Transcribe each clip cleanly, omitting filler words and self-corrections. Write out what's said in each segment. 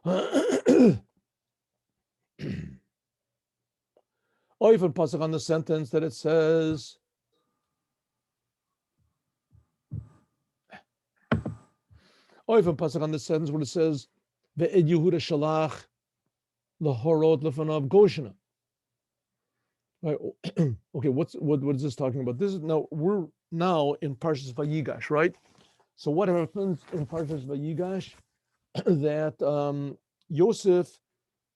Oifen pasuk on the sentence that it says, Oifen pasuk on the sentence where it says, Ve'ed Yehuda shalach lahorot lefanav goshena. Right. Okay, what is this talking about? This is now we're now in Parshas Vayigash, right? So what happens in Parshas Vayigash that Yosef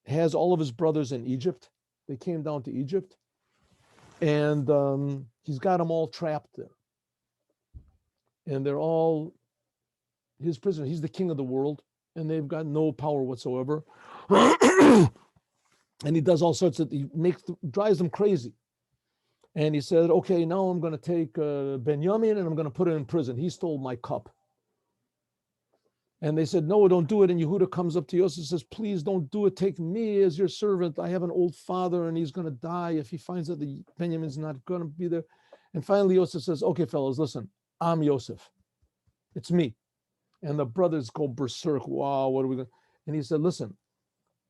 has all of his brothers in Egypt. They came down to Egypt, and he's got them all trapped there, and they're all his prisoners. He's the king of the world, and they've got no power whatsoever. And he does all sorts of, drives them crazy. And he said, okay, now I'm going to take Benjamin and I'm going to put him in prison. He stole my cup. And they said, no, don't do it. And Yehuda comes up to Yosef and says, please don't do it. Take me as your servant. I have an old father and he's going to die if he finds out that Benjamin's not going to be there. And finally, Yosef says, okay, fellas, listen, I'm Yosef. It's me. And the brothers go berserk. Wow, what are we going to? And he said, listen,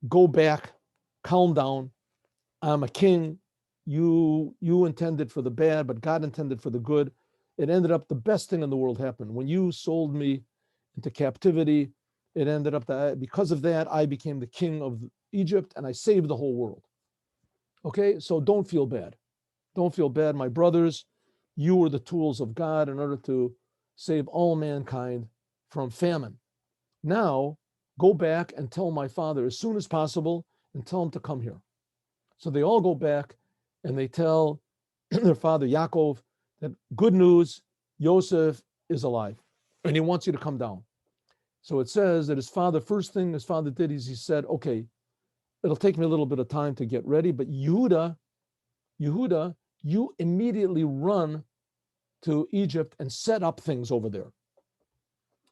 go back, calm down. I'm a king. You intended for the bad, but God intended for the good. It ended up the best thing in the world happened. When you sold me into captivity, it ended up that because of that, I became the king of Egypt and I saved the whole world. Okay, so don't feel bad. Don't feel bad, my brothers. You were the tools of God in order to save all mankind from famine. Now, go back and tell my father as soon as possible and tell him to come here. So they all go back and they tell their father Yaakov that good news, Yosef is alive and he wants you to come down. So it says that his father, first thing his father did is he said, okay, it'll take me a little bit of time to get ready, but Yehuda, you immediately run to Egypt and set up things over there.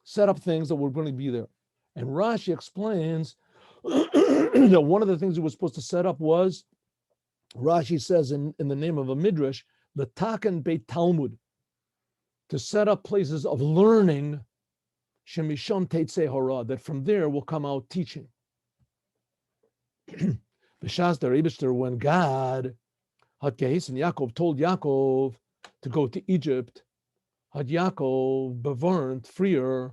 Set up things that were going to be there. And Rashi explains that one of the things he was supposed to set up was, Rashi says in the name of a midrash, the Takan Beit Talmud, to set up places of learning, Shemisham Teitzei Hora, that from there will come out teaching. B'shas der Rebbe, when God had geheißen Yaakov, told Yaakov to go to Egypt, had Yaakov bewarnt, freer,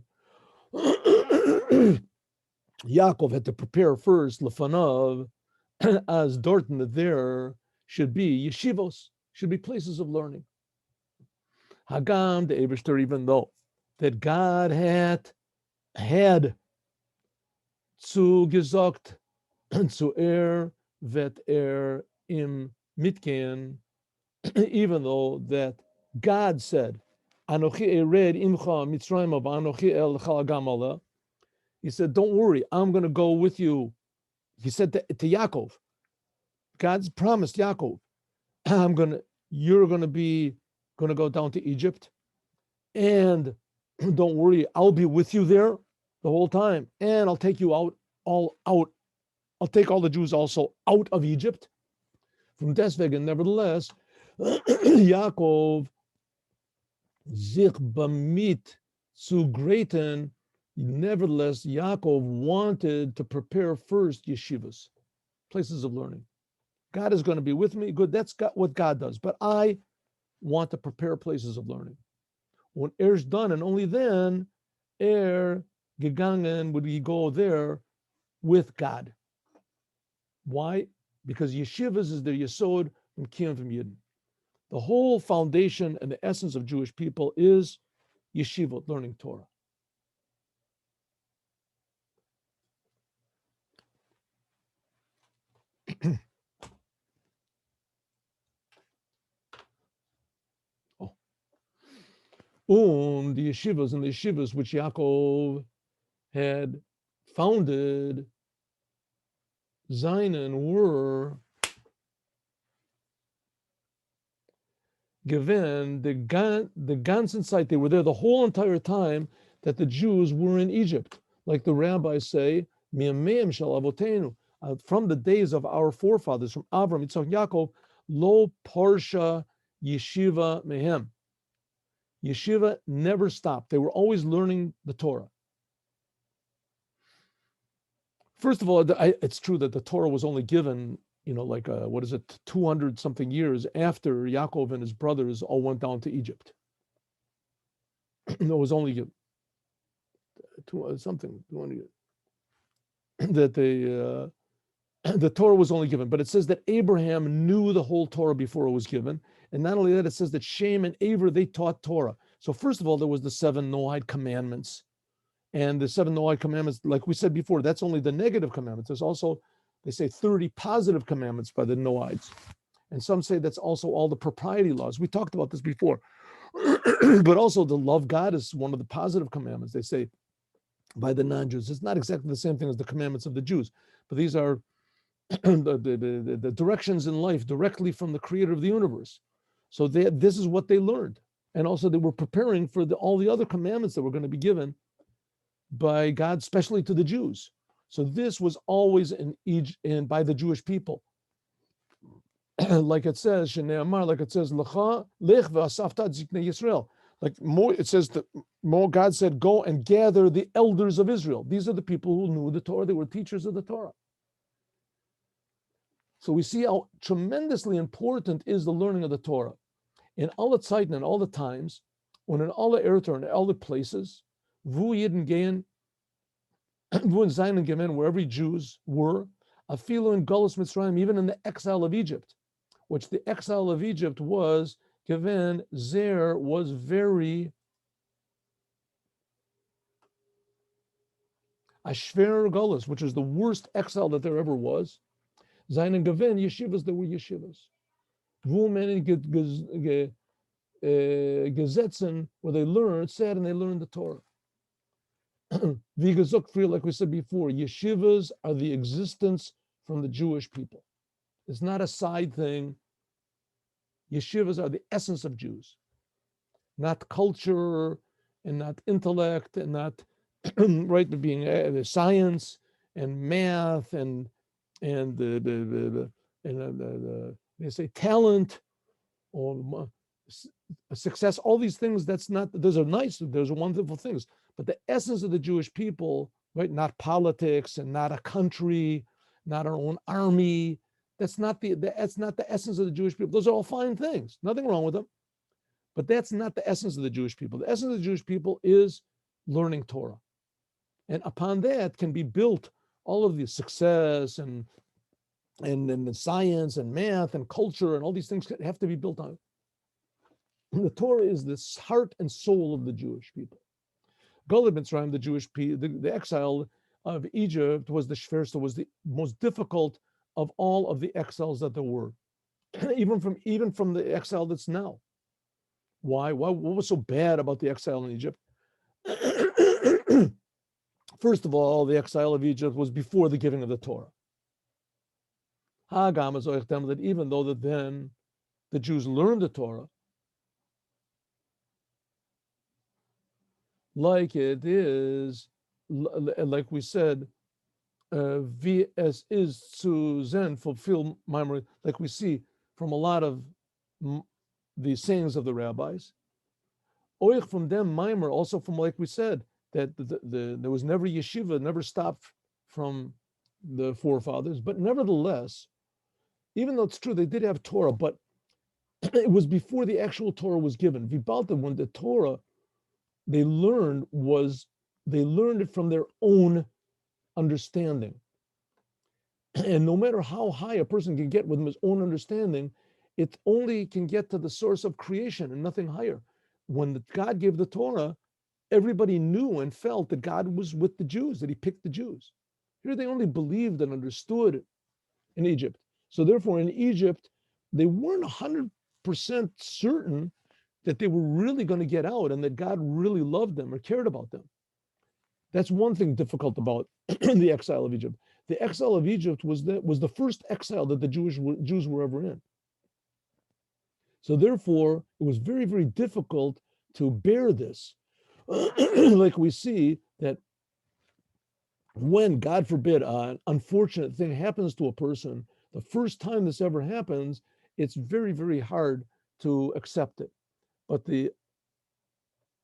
Yaakov had to prepare first, lefanav, as Dorton, that there should be yeshivos, should be places of learning. Hagam, the Eberster, even though that God had zu gesagt, zu vet im mitgehen, even though that God said, Anochi ered imcha mitzrayim of Anochi el chalagam. He said, don't worry, I'm going to go with you. He said to Yaakov, God's promised Yaakov, you're going to go down to Egypt, and don't worry, I'll be with you there the whole time, and I'll take you out. I'll take all the Jews also out of Egypt from deswegen. Nevertheless, Yaakov sich bemit zu greaten. Nevertheless, Yaakov wanted to prepare first yeshivas, places of learning. God is going to be with me. Good, that's what God does. But I want to prepare places of learning. When er's done, and only then, gegangen, would he go there with God. Why? Because yeshivas is their yesod from Kiyam from Yidden. The whole foundation and the essence of Jewish people is yeshivot, learning Torah. The yeshivas which Yaakov had founded, Zion were given the ganzen site. They were there the whole entire time that the Jews were in Egypt. Like the rabbis say, Mi'ameim shel avotenu, from the days of our forefathers, from Avram, Yitzchak, Yaakov, lo parsha yeshiva mehem. Yeshiva never stopped. They were always learning the Torah. First of all, it's true that the Torah was only given, like 200 something years after Yaakov and his brothers all went down to Egypt. It was only given 200 years that the Torah was only given. But it says that Abraham knew the whole Torah before it was given. And not only that, it says that Shem and Aver, they taught Torah. So first of all, there was the 7 Noahide commandments. And the 7 Noahide commandments, like we said before, that's only the negative commandments. There's also, they say 30 positive commandments by the Noahides. And some say that's also all the propriety laws. We talked about this before. But also the love God is one of the positive commandments, they say, by the non-Jews. It's not exactly the same thing as the commandments of the Jews, but these are the directions in life directly from the creator of the universe. So this is what they learned. And also they were preparing for all the other commandments that were going to be given by God, especially to the Jews. So this was always in Egypt and by the Jewish people. Like it says, Shneamar, like it says, Lecha, Lech v'asafta ziknei Yisrael. Like more, it says that more God said, go and gather the elders of Israel. These are the people who knew the Torah. They were teachers of the Torah. So we see how tremendously important is the learning of the Torah. In all the Zeiten and all the times, when in all the Eretz and all the places, Vu Yidden Gein, Vu and Zayin and Gemen, where every Jews were, Afilu in Galus Mitzrayim, even in the exile of Egypt, which the exile of Egypt was given, Zer was very Ashver Galus, which is the worst exile that there ever was. Zayin and Geven, yeshivas, there were yeshivas. Vu many Gesetzen, where they learned, said, and they learned the Torah. Like we said before, yeshivas are the existence from the Jewish people. It's not a side thing. Yeshivas are the essence of Jews, not culture and not intellect and not right, but being science and math and they say talent or success. All these things. Those are nice. Those are wonderful things. But the essence of the Jewish people, right? Not politics and not a country, not our own army. That's not that's not the essence of the Jewish people. Those are all fine things. Nothing wrong with them. But that's not the essence of the Jewish people. The essence of the Jewish people is learning Torah. And upon that can be built all of the success and science and math and culture and all these things have to be built on. The Torah is the heart and soul of the Jewish people. Golad Mitzrayim, the Jewish people, the exile of Egypt was the shversta, was the most difficult of all of the exiles that there were, even from the exile that's now. Why? What was so bad about the exile in Egypt? First of all, the exile of Egypt was before the giving of the Torah. That even though then the Jews learned the Torah, like it is, like we said, VS is to Zen fulfill memory, like we see from a lot of the sayings of the rabbis. Oich from them, mimer, also from, like we said, that there was never yeshiva, never stopped from the forefathers. But nevertheless, even though it's true they did have Torah, but it was before the actual Torah was given. Vibalta, when the Torah they learned it from their own understanding. And no matter how high a person can get with his own understanding, it only can get to the source of creation and nothing higher. When God gave the Torah, everybody knew and felt that God was with the Jews, that he picked the Jews. Here they only believed and understood in Egypt. So therefore in Egypt, they weren't 100% certain that they were really going to get out and that God really loved them or cared about them. That's one thing difficult about the exile of Egypt. The exile of Egypt was the first exile that the Jews were ever in. So therefore, it was very, very difficult to bear this. Like we see that when, God forbid, an unfortunate thing happens to a person, the first time this ever happens, it's very, very hard to accept it. But if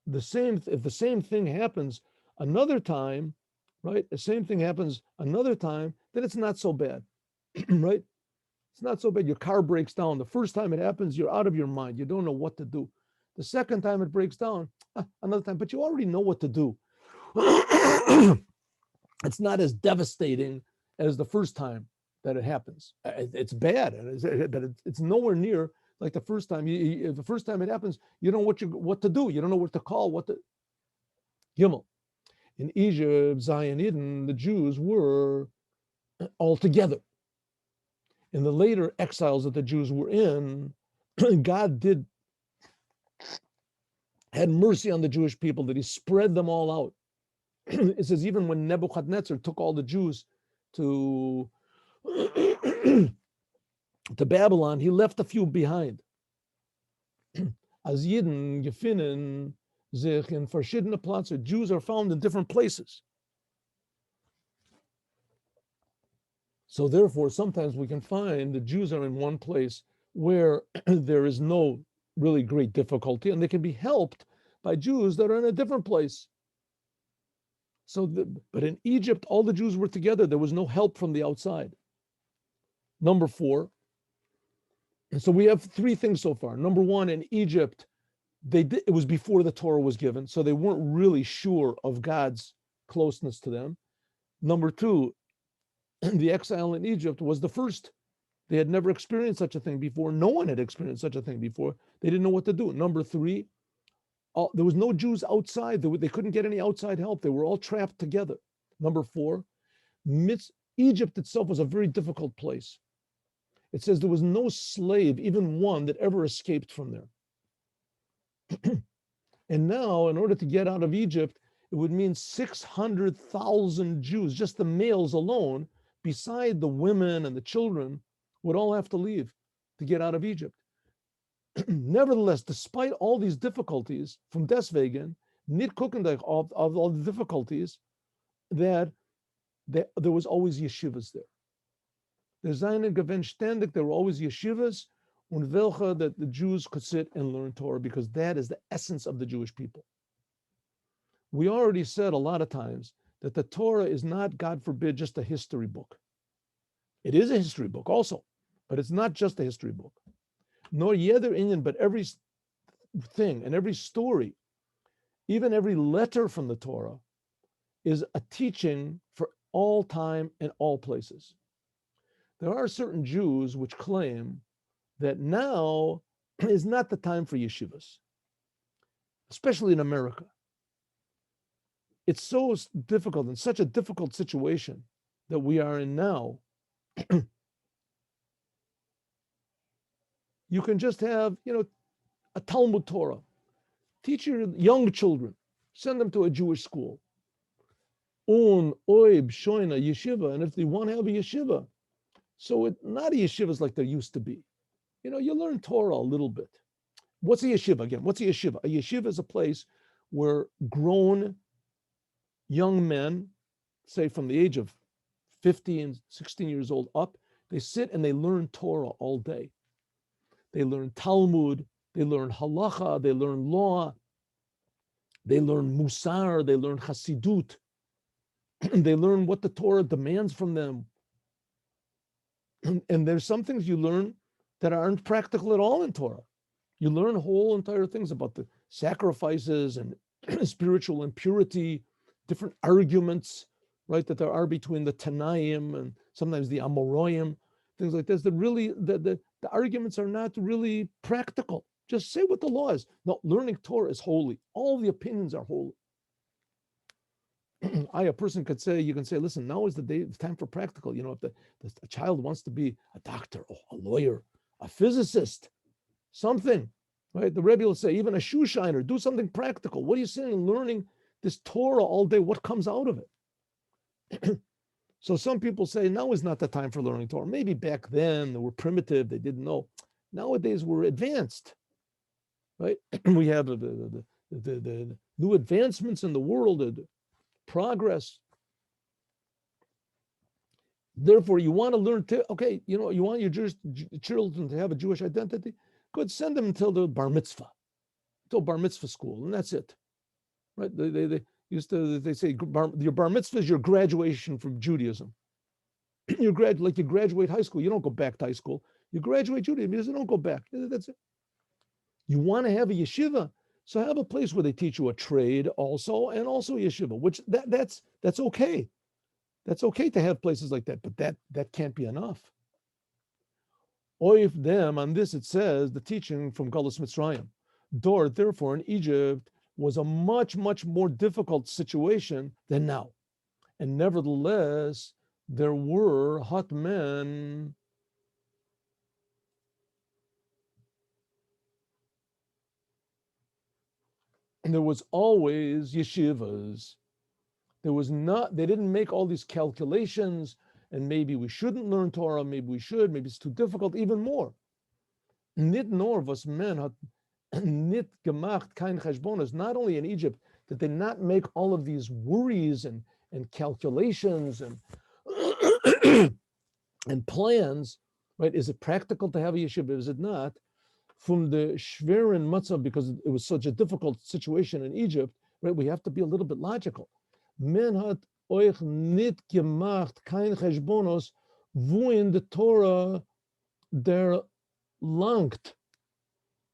the same thing happens another time, right? The same thing happens another time, then it's not so bad, right? It's not so bad. Your car breaks down. The first time it happens, you're out of your mind. You don't know what to do. The second time it breaks down, another time, but you already know what to do. It's not as devastating as the first time that it happens. It's bad, but it's nowhere near like the first time. The first time it happens, you don't know what to do. You don't know what to call. What to Gimel. In Egypt, Zion, Eden, the Jews were all together. In the later exiles that the Jews were in, God had mercy on the Jewish people, that he spread them all out. It says even when Nebuchadnezzar took all the Jews to Babylon, he left a few behind. As Yidden gefinnen sich in verschiedene Plätze. Jews are found in different places. So therefore, sometimes we can find the Jews are in one place where there is no really great difficulty, and they can be helped by Jews that are in a different place. But in Egypt, all the Jews were together. There was no help from the outside. Number 4. And so we have 3 things so far. Number 1, in Egypt, it was before the Torah was given, so they weren't really sure of God's closeness to them. Number 2, the exile in Egypt was the first. They had never experienced such a thing before. No one had experienced such a thing before. They didn't know what to do. Number 3, there was no Jews outside. They couldn't get any outside help. They were all trapped together. Number 4, Egypt itself was a very difficult place. It says there was no slave, even one, that ever escaped from there. And now, in order to get out of Egypt, it would mean 600,000 Jews, just the males alone, beside the women and the children, would all have to leave to get out of Egypt. Nevertheless, despite all these difficulties from deswegen, nicht guckend of all the difficulties, that there was always yeshivas there. There seien gewinnt ständig, there were always yeshivas, und welche that the Jews could sit and learn Torah, because that is the essence of the Jewish people. We already said a lot of times that the Torah is not, God forbid, just a history book. It is a history book also, but it's not just a history book. Nor yeder inyan, but every thing and every story, even every letter from the Torah, is a teaching for all time and all places. There are certain Jews which claim that now is not the time for yeshivas, especially in America. It's so difficult, and such a difficult situation that we are in now. You can just have, a Talmud Torah. Teach your young children, send them to a Jewish school. Oib, shoina, yeshiva, and if they want to have a yeshiva, so not a yeshiva like there used to be. You learn Torah a little bit. What's a yeshiva again? What's a yeshiva? A yeshiva is a place where grown young men, say from the age of 15, 16 years old up, they sit and they learn Torah all day. They learn Talmud, they learn halacha, they learn law, they learn musar, they learn Hasidut, they learn what the Torah demands from them. And there's some things you learn that aren't practical at all in Torah. You learn whole entire things about the sacrifices and spiritual impurity, different arguments, right, that there are between the Tanaim and sometimes the Amoraim, things like this, that really, the arguments are not really practical. Just say what the law is. No, learning Torah is holy. All the opinions are holy. A person could say, you can say, listen, now is the day, it's time for practical. If a child wants to be a doctor, or a lawyer, a physicist, something, right? The Rebbe will say, even a shoe shiner, do something practical. What are you saying? Learning this Torah all day, what comes out of it? So some people say now is not the time for learning Torah. Maybe back then they were primitive, they didn't know. Nowadays we're advanced, right? We have the new advancements in the world, the progress. Therefore, you want to learn, you want your Jewish children to have a Jewish identity? Good, send them until the bar mitzvah school, and that's it, right? They say your bar mitzvah is your graduation from Judaism. You graduate high school. You don't go back to high school. You graduate Judaism. You don't go back. That's it. You want to have a yeshiva, so have a place where they teach you a trade also, and also yeshiva. Which that's okay. That's okay to have places like that, but that can't be enough. Oif them, on this it says, the teaching from Galus Mitzrayim. Therefore, in Egypt was a much, much more difficult situation than now. And nevertheless, there were hot men and there was always yeshivas. They didn't make all these calculations, and maybe we shouldn't learn Torah, maybe we should, maybe it's too difficult, even more. Nit nor was men hat nit gemacht kein cheshbonos. Not only in Egypt did they not make all of these worries and calculations and and plans, right? Is it practical to have a yeshiva? Is it not? From the schweren matzav, because it was such a difficult situation in Egypt, right? We have to be a little bit logical. Men hat euch nit gemacht kein cheshbonos, wo in the Torah der langt.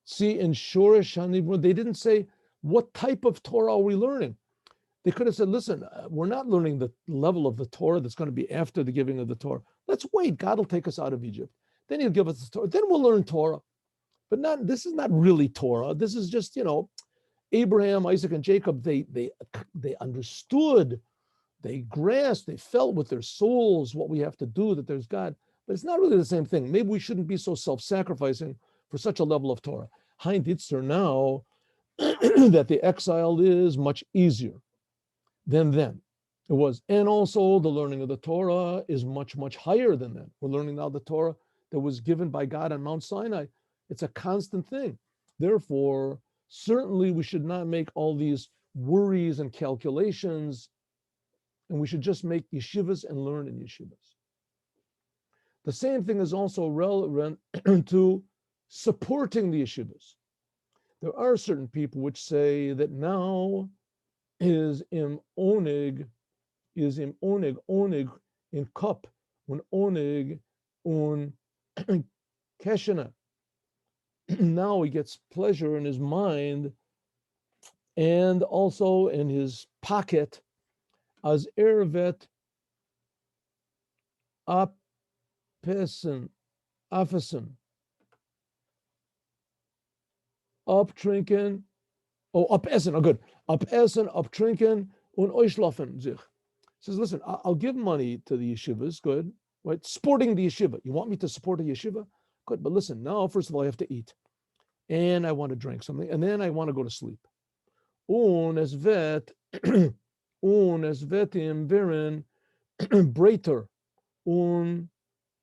See, in Shoresh Hanibur, they didn't say, what type of Torah are we learning? They could have said, listen, we're not learning the level of the Torah that's going to be after the giving of the Torah. Let's wait. God will take us out of Egypt. Then he'll give us the Torah. Then we'll learn Torah. But this is not really Torah. This is just, Abraham, Isaac, and Jacob, they understood, they grasped, they felt with their souls what we have to do, that there's God. But it's not really the same thing. Maybe we shouldn't be so self-sacrificing for such a level of Torah. Hein Ditzer now that the exile is much easier than then it was. And also the learning of the Torah is much, much higher than then. We're learning now the Torah that was given by God on Mount Sinai. It's a constant thing. Therefore, certainly we should not make all these worries and calculations, and we should just make yeshivas and learn in yeshivas. The same thing is also relevant to supporting the yeshivas. There are certain people which say that now is im onig in cup, un onig un keshena. Now he gets pleasure in his mind and also in his pocket as ervet afesen, uptrinken, good, uptrinken und euchlafen sich. Says, listen, I'll give money to the yeshivas, good, right? Supporting the yeshiva. You want me to support a yeshiva? Good, but listen, now, first of all, I have to eat. And I want to drink something. And then I want to go to sleep. Und es wird im Viren breiter und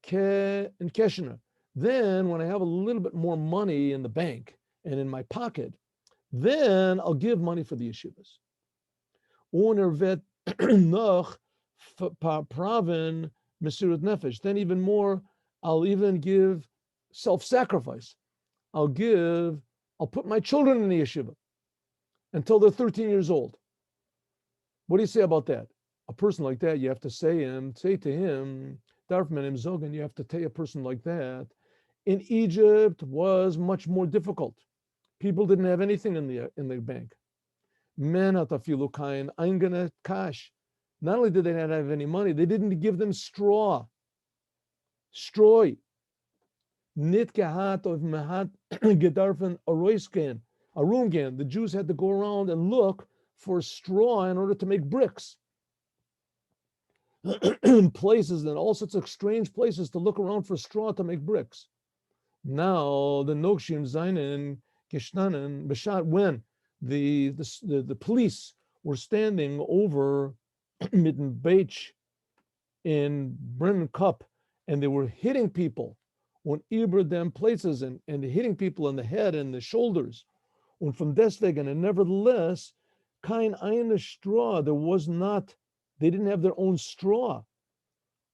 Keshner. Then, when I have a little bit more money in the bank and in my pocket, then I'll give money for the yeshivas. Und wird noch praven mesirut nefesh. Then even more, I'll even give self-sacrifice. I'll put my children in the yeshiva until they're 13 years old. What do you say about that? A person like that, you have to say to him, Darfman Zogan, you have to tell a person like that. In Egypt was much more difficult. People didn't have anything in the bank. Men atafilu kain eingene cash. Not only did they not have any money, they didn't give them straw. Nit gehat of mehat gedarfen aroisken, arungan. The Jews had to go around and look for straw in order to make bricks. Places and all sorts of strange places to look around for straw to make bricks. Now the Nokshim Zainen Geshtanen Beshat, when the police were standing over Mitten Beach in Brennan Cup, and they were hitting people on Ibradem places and hitting people in the head and the shoulders. And from deswegen, and nevertheless, kein eine straw, they didn't have their own straw.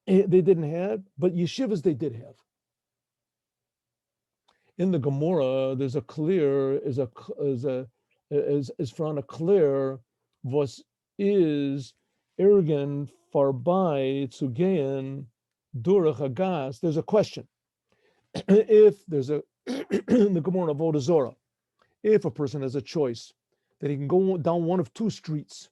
They didn't have, but yeshivas they did have. In the Gemara, there's a clear, is from a clear, was is ergen farbai tzugein durach agas. There's a question. If there's a in the Gemara Avodah Zorah, if a person has a choice that he can go down one of two streets,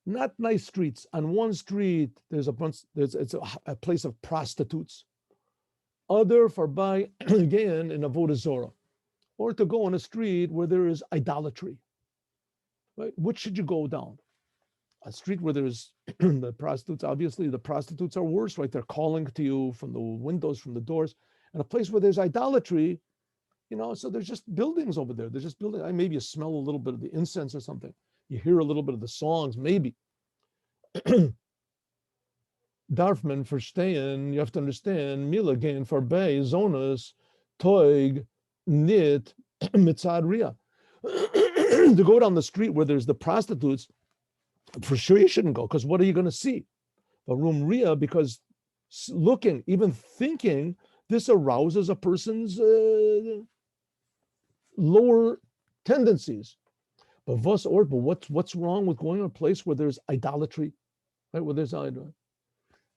not nice streets. On one street, there's it's a place of prostitutes. Other farbai again in Avodah Zorah, or to go on a street where there is idolatry. Right? Which should you go down? A street where there's the prostitutes. Obviously, the prostitutes are worse, right? They're calling to you from the windows, from the doors. And a place where there's idolatry, so there's just buildings over there. There's just buildings. Maybe you smell a little bit of the incense or something. You hear a little bit of the songs, maybe. Darfman verstehen, you have to understand, Mila gain farbei, zonas, toig, nit, mitzad ria. To go down the street where there's the prostitutes, for sure you shouldn't go, because what are you going to see? A room ria, because looking, even thinking, this arouses a person's lower tendencies. But what's wrong with going to a place where there's idolatry, right? Where there's idolatry.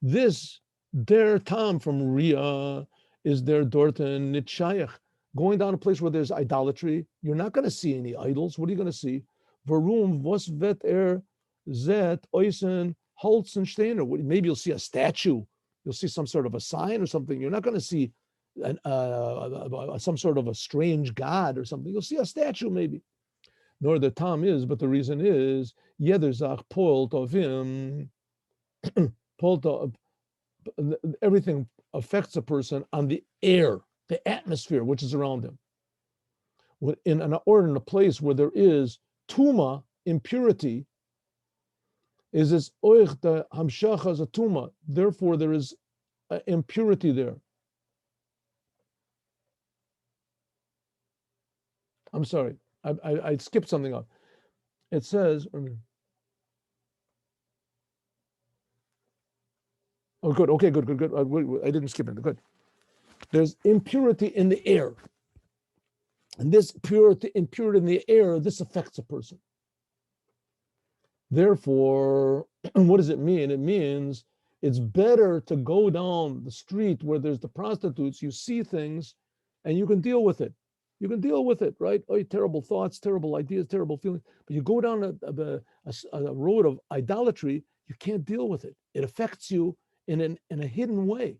This der tam from ria is der dorten nitshayach. Going down a place where there's idolatry, you're not going to see any idols. What are you going to see? Varum vos vet zet oisen holzen steiner. Maybe you'll see a statue. You'll see some sort of a sign or something. You're not going to see some sort of a strange god or something. You'll see a statue maybe. Nor the tam is, but the reason is yederzach polt of him. Everything affects a person on the air, the atmosphere which is around him. In a place where there is tuma, impurity, is this oich the hamshacha as a tuma. Therefore, there is impurity there. I'm sorry, I skipped something up. It says. Oh, good. Okay, good. I didn't skip it. Good. There's impurity in the air. And this impurity in the air, this affects a person. Therefore, what does it mean? It means it's better to go down the street where there's the prostitutes, you see things, and you can deal with it. You can deal with it, right? Oh, terrible thoughts, terrible ideas, terrible feelings. But you go down a road of idolatry, you can't deal with it. It affects you in a hidden way.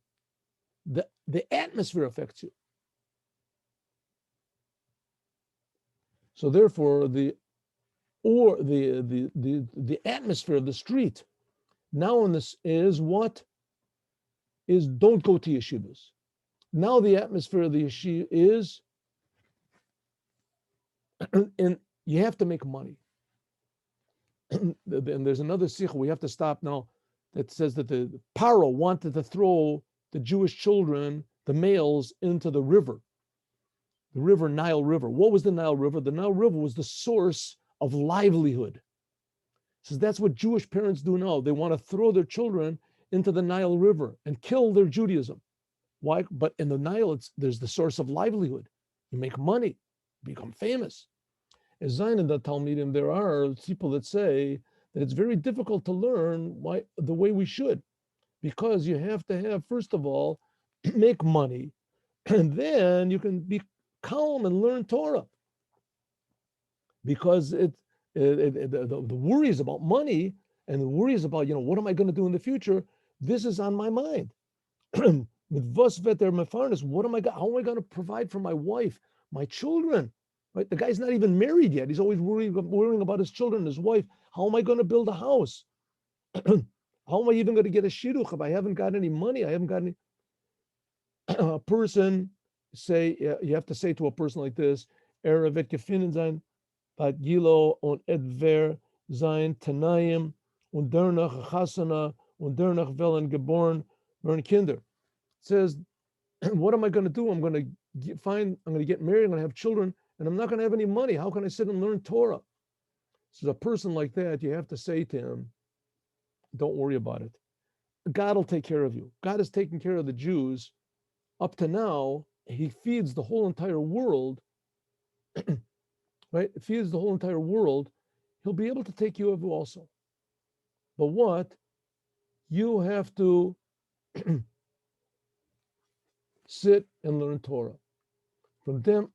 The atmosphere affects you. So therefore, the atmosphere of the street now in this is what is don't go to yeshivas. Now the atmosphere of the yeshiva is, and you have to make money. And there's another sikh we have to stop now that says that the Paro wanted to throw the Jewish children, the males, into the river Nile River. What was the Nile River? The Nile River was the source of livelihood. So that's what Jewish parents do now. They want to throw their children into the Nile River and kill their Judaism. Why? But in the Nile, there's the source of livelihood. You make money, become famous. As Zayin and the Talmidim, there are people that say that it's very difficult to learn the way we should, because you have to have, first of all, make money, and then you can be calm and learn Torah. Because the worries about money and the worries about, what am I going to do in the future, this is on my mind. With vos veter mefarnes, how am I going to provide for my wife, my children? Right? The guy's not even married yet. He's always worrying about his children, his wife. How am I going to build a house? How am I even going to get a shidduch if I haven't got any money? I haven't got any. A person you have to say to a person like this, Eravet gefinnen sein, bat gilo und etver sein tanayim und dernach chasana und dernach velen geboren werden Kinder. It says, what am I going to do? I'm going to get married, I'm going to have children, and I'm not going to have any money. How can I sit and learn Torah? So a person like that, you have to say to him, don't worry about it. God will take care of you. God is taking care of the Jews. Up to now, he feeds the whole entire world, right? Feeds the whole entire world. he'll be able to take you over also. But what? You have to sit and learn Torah. From them,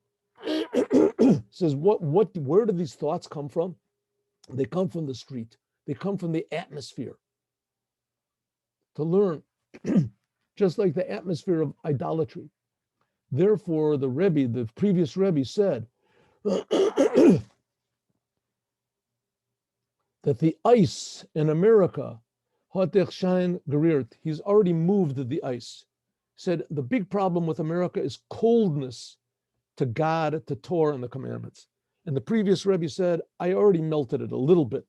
says, where do these thoughts come from? They come from the street. They come from the atmosphere. To learn, just like the atmosphere of idolatry. Therefore, the previous Rebbe said that the ice in America, he's already moved the ice. Said the big problem with America is coldness to God, to Torah, and the commandments. And the previous Rebbe said, I already melted it a little bit.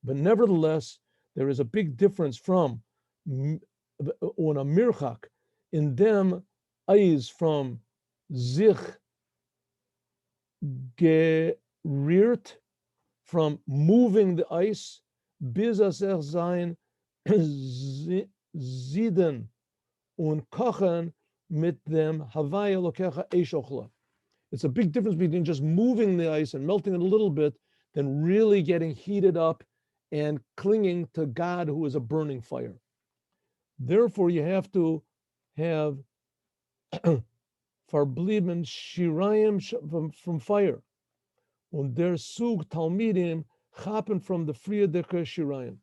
But nevertheless, there is a big difference from on a mirchak, in them eyes from zich geriert, from moving the ice, bis sein ziden und kochen mit dem Havaya lokecha eshochla. It's a big difference between just moving the ice and melting it a little bit than really getting heated up and clinging to God, who is a burning fire. Therefore, you have to have verblieben shirayim from fire. Und der Sug Talmidim chappen from the Friedeke shirayim.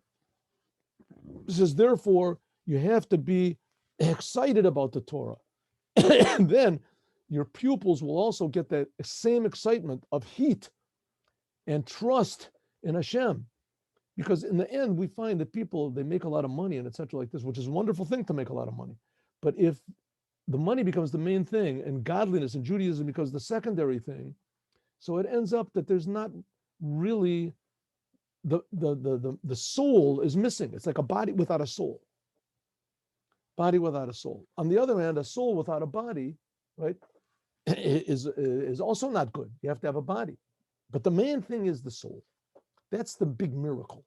It says, therefore, you have to be excited about the Torah. And then your pupils will also get that same excitement of heat and trust in Hashem. Because in the end, we find that people, they make a lot of money and etc. like this, which is a wonderful thing to make a lot of money. But if the money becomes the main thing and godliness and Judaism becomes the secondary thing, so it ends up that there's not really, the soul is missing. It's like a body without a soul. Body without a soul. On the other hand, a soul without a body, right, is also not good. You have to have a body. But the main thing is the soul. That's the big miracle.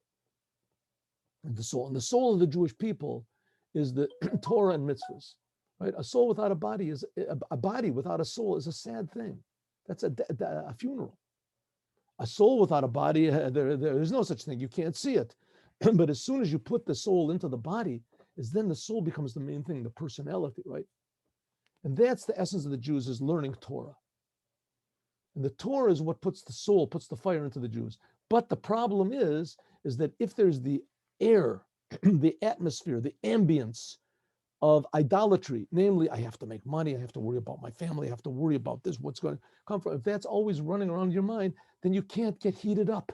The soul. And the soul of the Jewish people is the Torah and mitzvahs. Right? A soul without a body is a body without a soul is a sad thing. That's a funeral. A soul without a body, there's no such thing. You can't see it. But as soon as you put the soul into the body, is then the soul becomes the main thing, the personality, right? And that's the essence of the Jews, is learning Torah. And the Torah is what puts the soul, puts the fire into the Jews. But the problem is that if there's the air, the atmosphere, the ambience of idolatry, namely, I have to make money, I have to worry about my family, I have to worry about this, what's going to come from. If that's always running around your mind, then you can't get heated up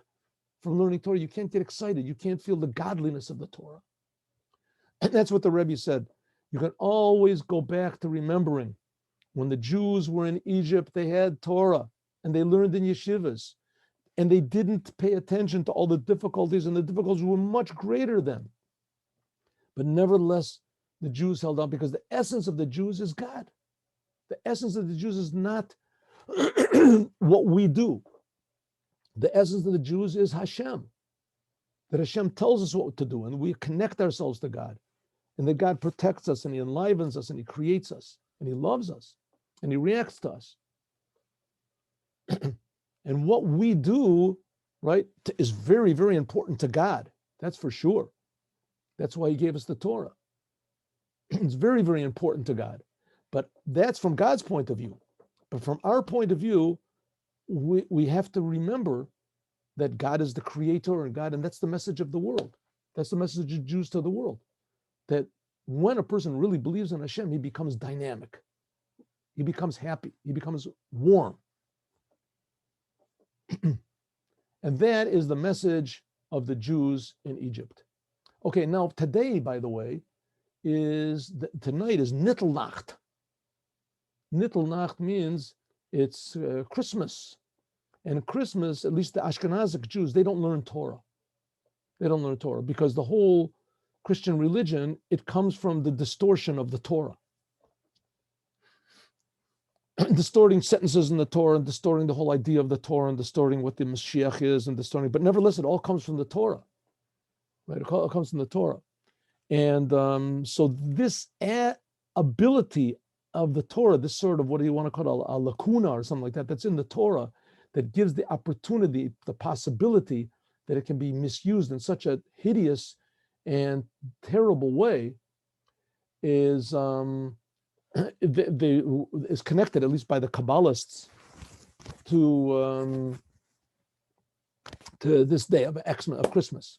from learning Torah. You can't get excited. You can't feel the godliness of the Torah. And that's what the Rebbe said. You can always go back to remembering when the Jews were in Egypt, they had Torah and they learned in yeshivas. And they didn't pay attention to all the difficulties, and the difficulties were much greater then. But nevertheless, the Jews held on, because the essence of the Jews is God. The essence of the Jews is not what we do. The essence of the Jews is Hashem. That Hashem tells us what to do, and we connect ourselves to God. And that God protects us, and He enlivens us, and He creates us, and He loves us, and He reacts to us. And what we do, right, is very, very important to God. That's for sure. That's why He gave us the Torah. It's very, very important to God. But that's from God's point of view. But from our point of view, we have to remember that God is the creator, and that's the message of the world. That's the message of Jews to the world. That when a person really believes in Hashem, he becomes dynamic. He becomes happy. He becomes warm. And that is the message of the Jews in Egypt. Okay, now today, by the way, tonight is Nittelnacht. Nittelnacht means it's Christmas. And Christmas, at least the Ashkenazic Jews, they don't learn Torah. They don't learn Torah because the whole Christian religion, it comes from the distortion of the Torah. Distorting sentences in the Torah, and distorting the whole idea of the Torah, and distorting what the Mashiach is, and distorting. But nevertheless, it all comes from the Torah, right? It all comes from the Torah, and so this ability of the Torah, this sort of, what do you want to call it, a lacuna or something like that, that's in the Torah, that gives the opportunity, the possibility that it can be misused in such a hideous and terrible way is is connected, at least by the Kabbalists, to this day of Christmas.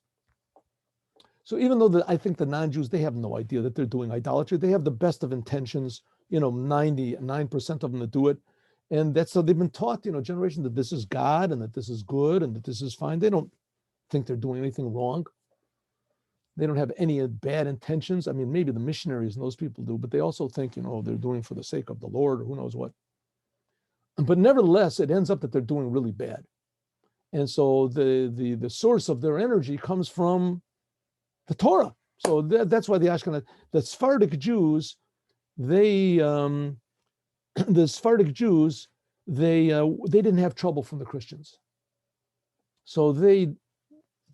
So even though I think the non-Jews, they have no idea that they're doing idolatry. They have the best of intentions, 99% of them that do it. And that's so they've been taught, generation, that this is God and that this is good and that this is fine. They don't think they're doing anything wrong. They don't have any bad intentions. I mean, maybe the missionaries and those people do, but they also think, they're doing for the sake of the Lord or who knows what. But nevertheless, it ends up that they're doing really bad. And so the source of their energy comes from the Torah. So that's why the Sephardic Jews, they didn't have trouble from the Christians. So they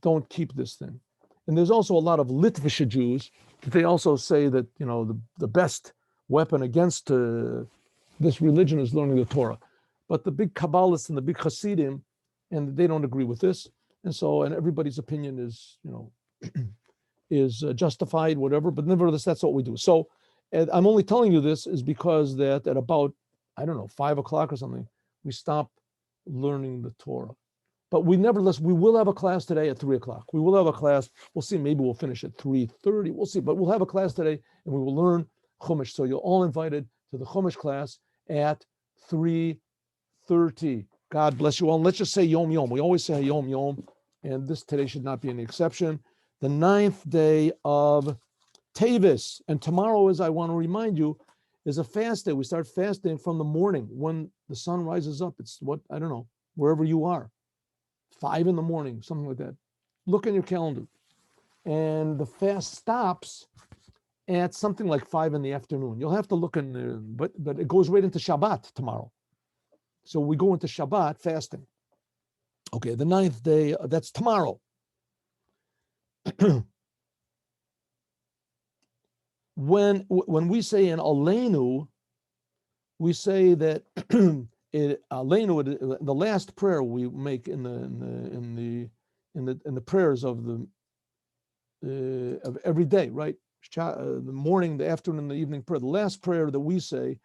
don't keep this thing. And there's also a lot of Lubavitcher Jews that they also say that, the best weapon against this religion is learning the Torah. But the big Kabbalists and the big Hasidim, and they don't agree with this. And everybody's opinion is, is justified, whatever, but nevertheless, that's what we do. So I'm only telling you this is because that at about, 5 o'clock or something, we stop learning the Torah. But we will have a class today at 3 o'clock. We will have a class. We'll see, maybe we'll finish at 3:30. We'll see, but we'll have a class today and we will learn Chumash. So you're all invited to the Chumash class at 3:30. God bless you all. And let's just say Yom Yom. We always say Yom Yom, and today should not be any exception. The 9th day of Tevis. And tomorrow, as I want to remind you, is a fast day. We start fasting from the morning when the sun rises up. It's wherever you are. 5 in the morning, something like that. Look in your calendar. And the fast stops at something like 5 in the afternoon. You'll have to look in there, but it goes right into Shabbat tomorrow. So we go into Shabbat fasting. Okay, the 9th day, that's tomorrow. When we say in Aleinu, we say that Aleinu, the last prayer we make in the prayers of every day, right? The morning, the afternoon, the evening prayer. The last prayer that we say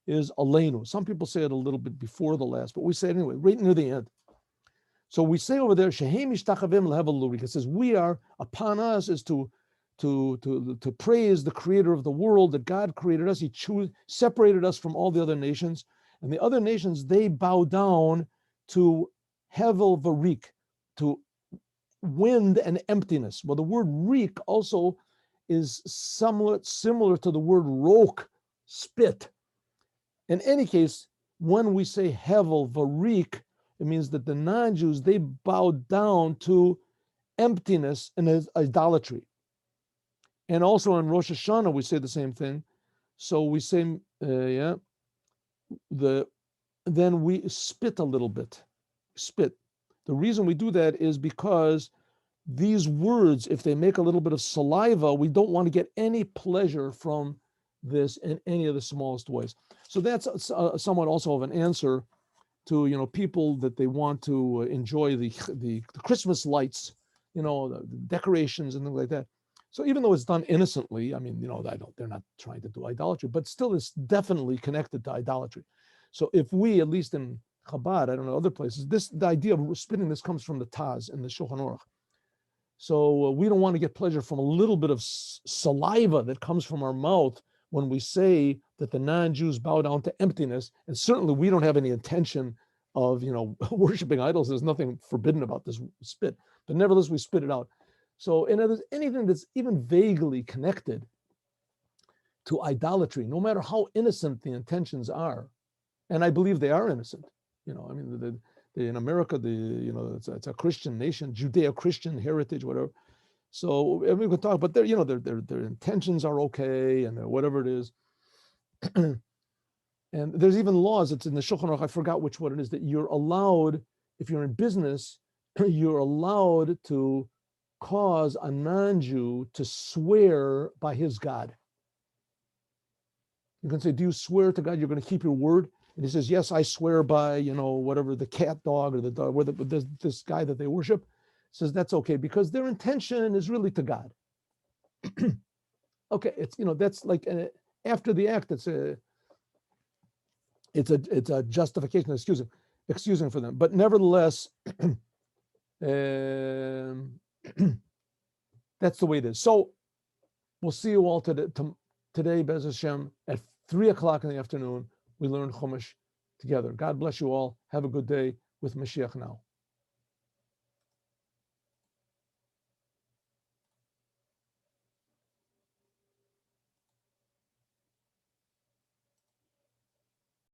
is Aleinu. Some people say it a little bit before the last, but we say it anyway, right near the end. So we say over there, Shehem Ishtachavim Lehevalurik. It says, we are, upon us is to praise the creator of the world, that God created us. He separated us from all the other nations. And the other nations, they bow down to Hevel Varik, to wind and emptiness. Well, the word reek also is somewhat similar to the word rok, spit. In any case, when we say Hevel Varik, it means that the non-Jews, they bow down to emptiness and idolatry. And also in Rosh Hashanah, we say the same thing. So we say, then we spit a little bit. Spit. The reason we do that is because these words, if they make a little bit of saliva, we don't want to get any pleasure from this in any of the smallest ways. So that's somewhat also of an answer to people that they want to enjoy the Christmas lights, the decorations and things like that. So even though it's done innocently, they're not trying to do idolatry, but still it's definitely connected to idolatry. So if we, at least in Chabad, I don't know, other places, the idea of spitting this comes from the Taz and the Shulchan Aruch. So we don't want to get pleasure from a little bit of saliva that comes from our mouth when we say that the non-Jews bow down to emptiness. And certainly we don't have any intention of, worshiping idols. There's nothing forbidden about this spit, but nevertheless, we spit it out. So, and if there's anything that's even vaguely connected to idolatry, no matter how innocent the intentions are, and I believe they are innocent, in America, it's a Christian nation, Judeo-Christian heritage, whatever. So we could talk, but their intentions are okay, and whatever it is. And there's even laws. It's in the Shulchan Aruch. I forgot which one it is, that you're allowed, if you're in business, you're allowed to cause a non-Jew to swear by his God. You can say, do you swear to God you're going to keep your word? And he says, yes, I swear by, whatever, the cat dog or the dog, this guy that they worship. says that's okay because their intention is really to God. Okay, it's that's like after the act, it's a justification, excusing for them. But nevertheless, that's the way it is. So we'll see you all today, Be'ez Hashem, at 3:00 in the afternoon. We learn Chumash together. God bless you all. Have a good day with Mashiach now.